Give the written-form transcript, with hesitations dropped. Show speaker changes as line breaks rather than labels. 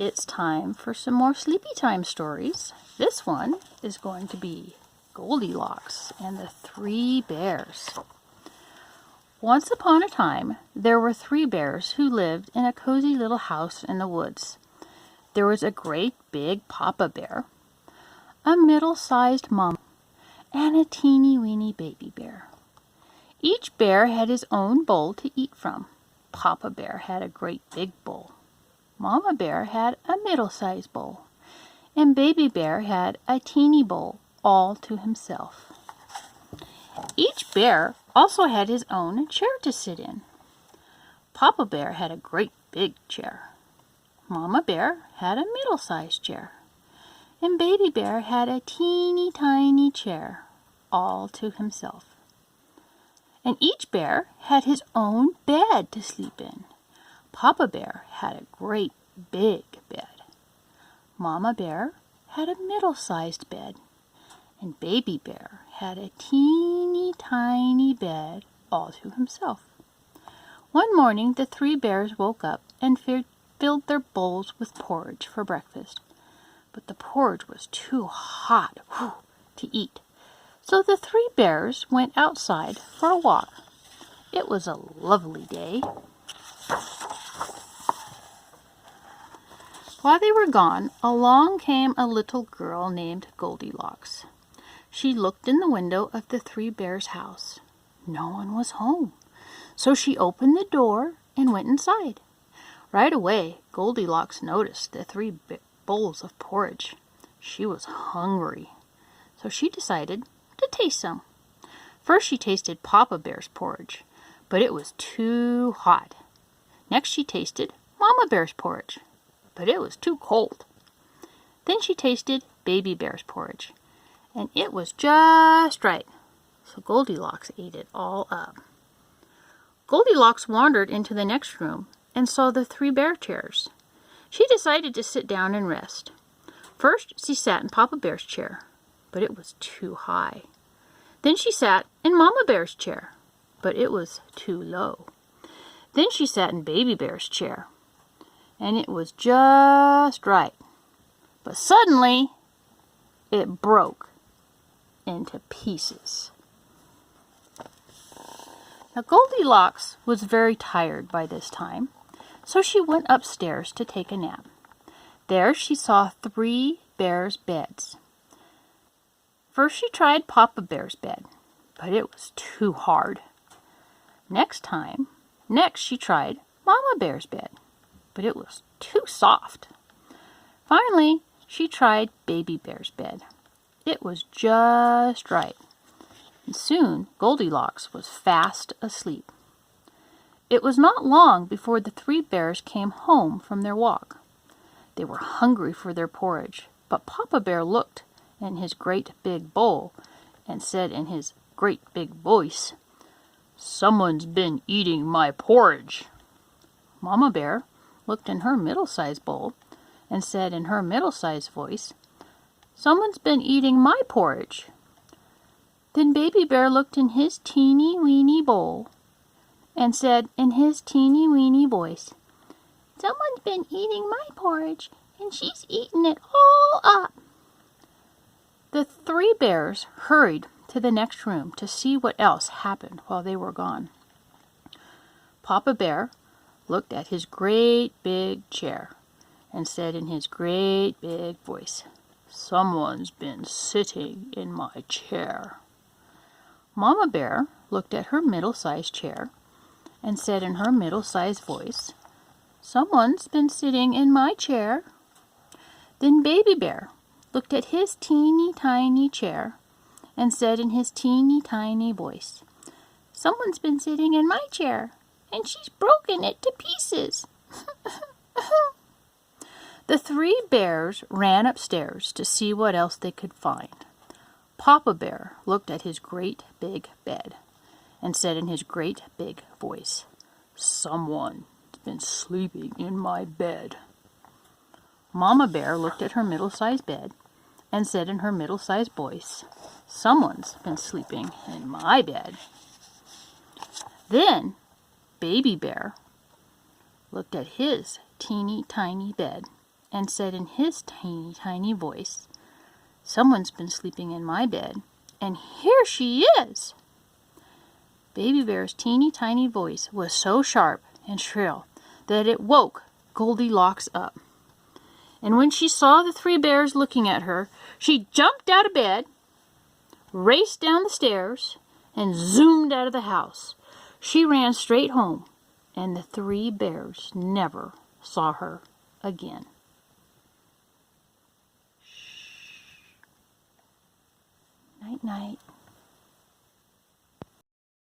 it's time for some more sleepy time stories. This one is going to be Goldilocks and the Three Bears. Once upon a time, there were three bears who lived in a cozy little house in the woods. There was a great big papa bear, a middle-sized mama, and a teeny-weeny baby bear. Each bear had his own bowl to eat from. Papa bear had a great big bowl. Mama bear had a middle-sized bowl. And baby bear had a teeny bowl all to himself. Each bear also had his own chair to sit in. Papa bear had a great big chair. Mama bear had a middle-sized chair. And baby bear had a teeny tiny chair all to himself. And each bear had his own bed to sleep in. Papa bear had a great big bed. Mama bear had a middle-sized bed. And baby bear had a teeny tiny bed all to himself. One morning the three bears woke up and filled their bowls with porridge for breakfast. But the porridge was too hot to eat. So the three bears went outside for a walk. It was a lovely day. While they were gone, along came a little girl named Goldilocks. She looked in the window of the three bears' house. No one was home, so she opened the door and went inside. Right away, Goldilocks noticed the three bowls of porridge. She was hungry, so she decided to taste some. First she tasted Papa Bear's porridge, but it was too hot. Next she tasted Mama Bear's porridge, but it was too cold. Then she tasted Baby Bear's porridge, and it was just right. So Goldilocks ate it all up. Goldilocks wandered into the next room and saw the three bear chairs. She decided to sit down and rest. First she sat in Papa Bear's chair, but it was too high. Then she sat in Mama Bear's chair, but it was too low. Then she sat in Baby Bear's chair, and it was just right. But suddenly, it broke into pieces. Now Goldilocks was very tired by this time, so she went upstairs to take a nap. There she saw three bears' beds. First she tried Papa Bear's bed, but it was too hard. Next she tried Mama Bear's bed, but it was too soft. Finally, she tried Baby Bear's bed. It was just right. And soon Goldilocks was fast asleep. It was not long before the three bears came home from their walk. They were hungry for their porridge, but Papa Bear looked in his great big bowl and said in his great big voice, "Someone's been eating my porridge." Mama Bear looked in her middle-sized bowl and said in her middle-sized voice, "Someone's been eating my porridge." Then Baby Bear looked in his teeny-weeny bowl and said in his teeny-weeny voice, "Someone's been eating my porridge, and she's eaten it all up." The three bears hurried to the next room to see what else happened while they were gone. Papa Bear looked at his great big chair and said in his great big voice, "Someone's been sitting in my chair." Mama Bear looked at her middle-sized chair and said in her middle-sized voice, "Someone's been sitting in my chair." Then Baby Bear looked at his teeny tiny chair and said in his teeny tiny voice, "Someone's been sitting in my chair, and she's broken it to pieces." The three bears ran upstairs to see what else they could find. Papa Bear looked at his great big bed and said in his great big voice, "Someone's been sleeping in my bed." Mama Bear looked at her middle-sized bed and said in her middle-sized voice, "Someone's been sleeping in my bed." Then Baby Bear looked at his teeny tiny bed and said in his tiny, tiny voice, "Someone's been sleeping in my bed, and here she is!" Baby Bear's teeny, tiny voice was so sharp and shrill that it woke Goldilocks up. And when she saw the three bears looking at her, she jumped out of bed, raced down the stairs, and zoomed out of the house. She ran straight home, and the three bears never saw her again. Night, night.